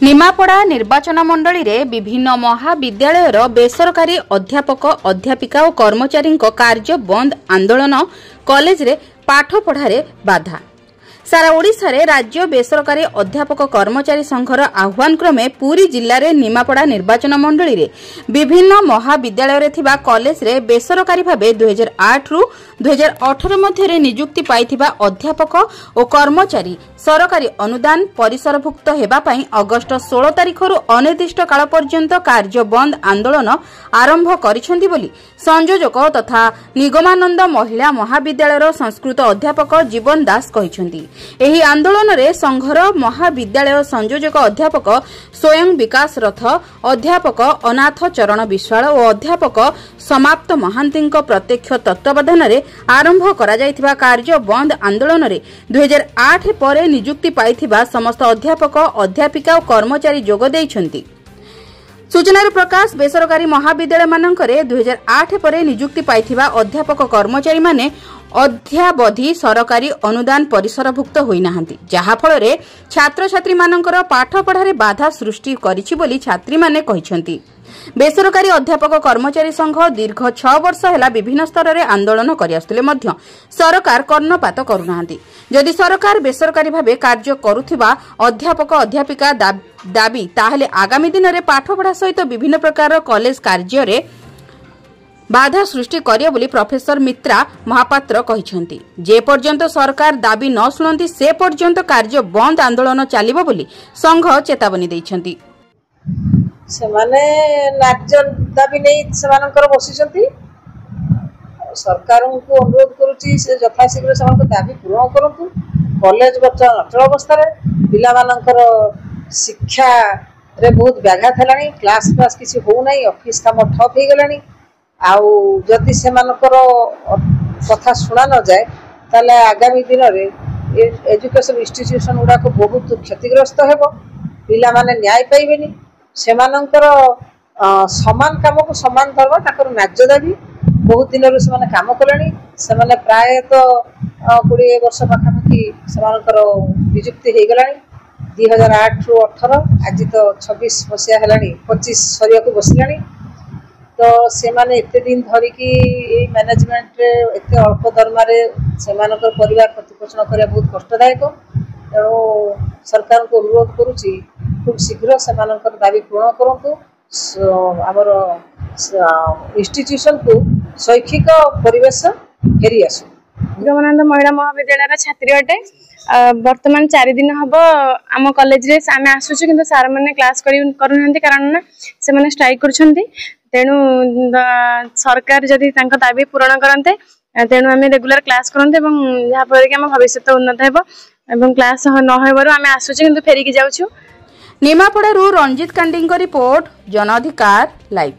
निमापड़ा निर्वाचन मंडली रे विभिन्न महाविद्यालयर बेसरकारी अध्यापक अध्यापिका और कर्मचारी कार्य बंद आंदोलन कॉलेज रे पाठ पढ़ारे बाधा। सारा ओडिशा रे राज्य बेसरकारी अध्यापक कर्मचारी संघर आह्वान क्रमे पूरी जिल्ला रे निमापड़ा निर्वाचन मंडली रे विभिन्न महाविद्यालय रे थिबा कॉलेज रे बेसरकारी भाबे 2008 रु 2018 मध्य रे नियुक्ति पाइथिबा अध्यापक और कर्मचारी सरकारी अनुदान परिसरभुक्त हेबा पई अगस्त 16 तारिख रु अनिर्दिष्ट काल पर्यंत कार्य बंद आंदोलन आरंभ करिसेंती बोली संयोजक तथा निगमानंद महिला महाविद्यालयर संस्कृत अध्यापक जीवन दास कहिसेंती। एही आंदोलन रे संघर महाविद्यालय संयोजक अध्यापक स्वयं विकास रथ, अध्यापक अनाथ चरण विश्वाल और अध्यापक समाप्त महांती प्रत्यक्ष तत्वावधान रे आरंभ करा जायथिबा कार्य बंद आंदोलन रे 2008 परे नियुक्ति पाइथिबा समस्त अध्यापक अध्यापिका और कर्मचारी जोग दैछंती। सूचना प्रकाश बेसरकारी महाविद्यालय मानकरे 2008 परे नियुक्ति पाइथिबा अध्यापक कर्मचारी माने अध्यावधि सरकारी अनुदान परिसरभुक्त होई नाहंती, जहा फल छात्र छात्री मानकर पाठ पढ़ारे बाधा सृष्टि करिछि बोली छात्री माने कहिसंती। बेसरकारी अध्यापक कर्मचारी संघ दीर्घ 6 वर्ष हेला विभिन्न स्तर में आंदोलन करि आसुथिले मध्य सरकार कर्णपात करुनाहांती। जदि सरकार बेसरकारी भावे कार्य करुथिबा अध्यापक अध्यापिका दाबी ताहले आगामी दिन में पाठ पढ़ा सहित विभिन्न प्रकार कॉलेज कार्य रे बाधा सृष्टि करियो बोली प्रोफेसर मित्रा महापात्र कहिसंती। जे पर्यंत सरकार दाबी न शुणती से पर्यंत कार्य बंद आंदोलन चलिबो बोली संघ चेतावनी दैछंती। सेमाने नाक्जर दाबी नहीं सेमानकर बसिसंती। सरकार को अनुरोध करूची से यथाशीघ्र सेमानकर दाबी पूर्ण करंतु। कॉलेज बच्चा अचल अवस्था रे पिला मानकर शिक्षा रे बहुत व्याघात हेलानी, क्लास किसी हो नहीं, ऑफिस काम ठप हो गलानी। आउ जदि सेमानकर कथा शुणा न जाए ताले आगामी दिन रे एजुकेशन इंस्टीट्यूशन गुड़ा को बहुत क्षतिग्रस्त हेबो। पिला माने न्याय पाइबेनी। सेमानकर समान काम को समान दरवा ताकर न्याय दाबी बहुत दिन रू से काम कले। से प्राय तो 20 वर्ष पाखापाखि सेमानकर नियुक्ति हो गला। 2008 रु 18 आज तो 26 मसीहा है, 25 सरिया को बसला। तो से माने एते दिन धरिकी मैनेजमेंट एते अल्प दरमा से परिवार प्रतिपोषण करने बहुत कष्टदायक। तेणु सरकार को अनुरोध करुच्ची खूब शीघ्र से दाबी पूर्ण करूँ। आमर इंस्टीट्यूशन को शैक्षिक परिवेश फेरी आसू। निगमानंद महिला महाविद्यालय छात्री अटे। वर्तमान 4 दिन हम आम कॉलेज रे आम आसुचु किंतु सार मैंने क्लास करूना कारण से मैंने स्ट्राइक करुछंती। तेणु सरकार जदि तांको दाबी पूरण करते तेणु आम रेगुलर क्लास करते जहाँफल कि आम भविष्य उन्नत हो क्लास न होबारु आम आसुचु किंतु फेरिकी जाउछु। निमापड़ारू रंजित कांडी रिपोर्ट, जन अधिकार लाइव।